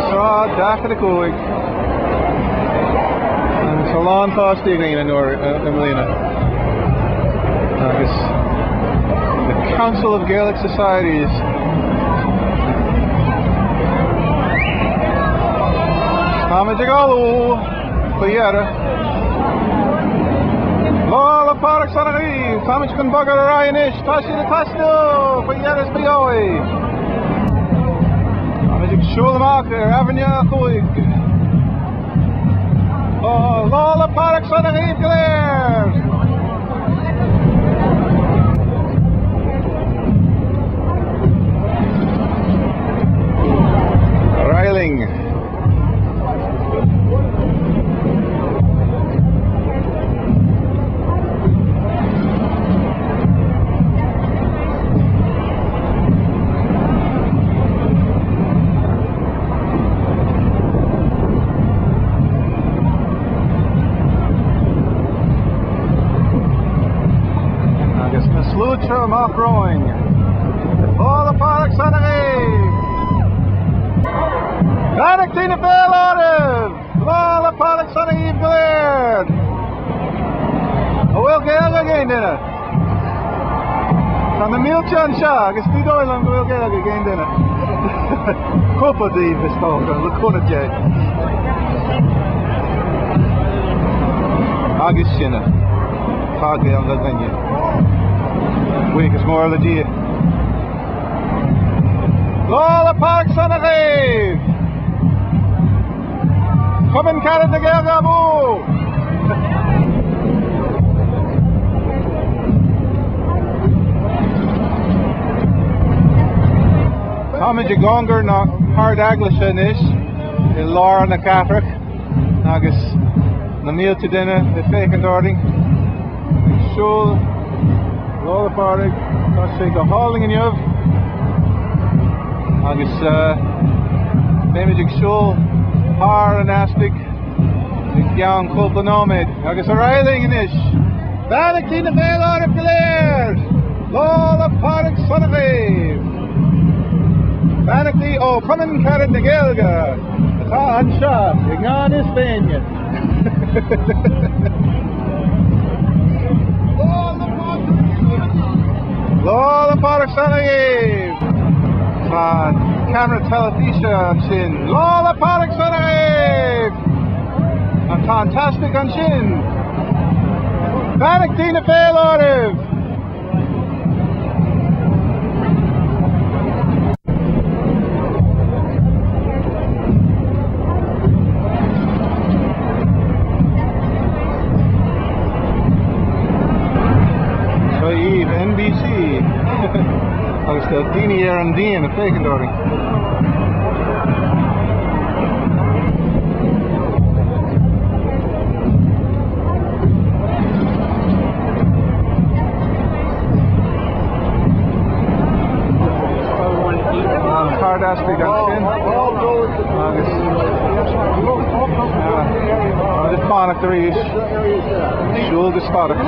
Sra dacha the coig. And so long toss the green nor Emelina. The Council of Gaelic Societies. Tamajigalu, Cleara. Lola Pádraig Sanaghi, Tamajkan Bugger Ryanish, Tashi the Tasto, Cleara's Bioi. Tamajik Shulmacher, Avanya Kuig. Oh, Lola Pádraig Sanaghi, Claire. Riling. Slutra Mock Rowing. All the Pádraig Sanaghi. Pádraig Tina Fail Olive! All the Pádraig Sanaghi Blair! Will Gaeilge again dinner. From the Milchan Shah, I guess the Doylan Will Gaeilge again dinner. Copa Deep is talking, look on it, Jay. Agus Shinna. Pádraig on the venue. Week is more legit. Lola Pádraig Sanaghi! Cumann Carad the Gaeilge Abu! Táimid a gongur na Pádraig sin is I Láir na Cathric agus na mílte duine I fécin ording Siúl Lola Pádraig tá sé go háling inniuh agus Táimid ag siúl Har an astig ag geann cúpla nóid agus a riling inis Pádraig Tina Fail Olive Blair Lola Pádraig Sanaghi Pádraig Tí ó Cumann Carad na Gaeilge atá anseo ag gáin is féinne Lola Pádraig Sanaghi Fan camera telefíse an sin Lola Pádraig Sanaghi An fantastic an sin Pádraig Tina Fail Olive NBC agus the Dini an Dean a fécin ording Cardastic an sin agus just fánach the rís Siúl go spádach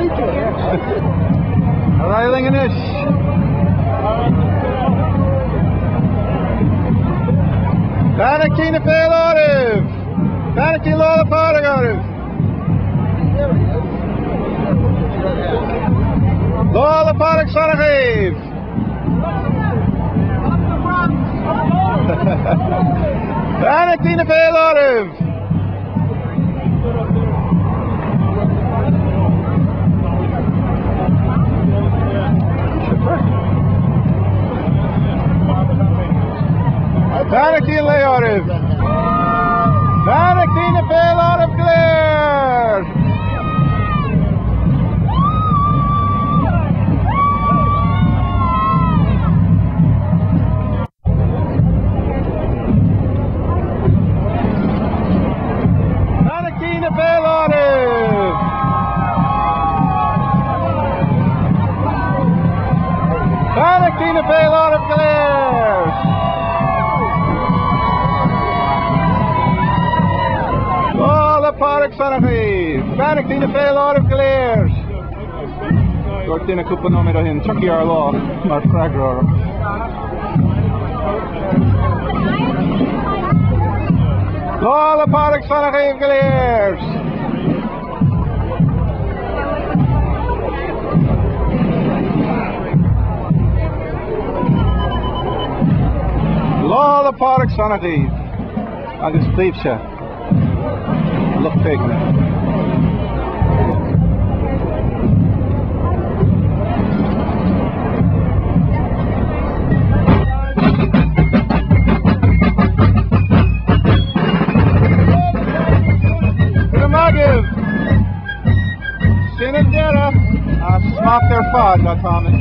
Riling inis Pádraig Tina Fail Olive Pádraig Tí Lola Pádraig Olive Lola Pádraig Sanaghi Pádraig Tina Fail Olive Pádraig Tina Fail Olive Pádraig Tina Fail Olive Blair Pádraig Tina Fail Olive Pádraig Tina Fail Olive Blair Pádraig Sanaghi, Pádraig Tina Fail Olive Blair. Dúirt duine cúpla nóid a hin, tuí ar lá mar freagra. the Pádraig son of Gaeilge. Law the Pádraig son of Gaeilge. Agus Cleavesha. Look taking it. Smack their fod, got Tommy.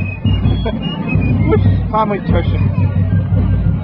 Tommy Tushin.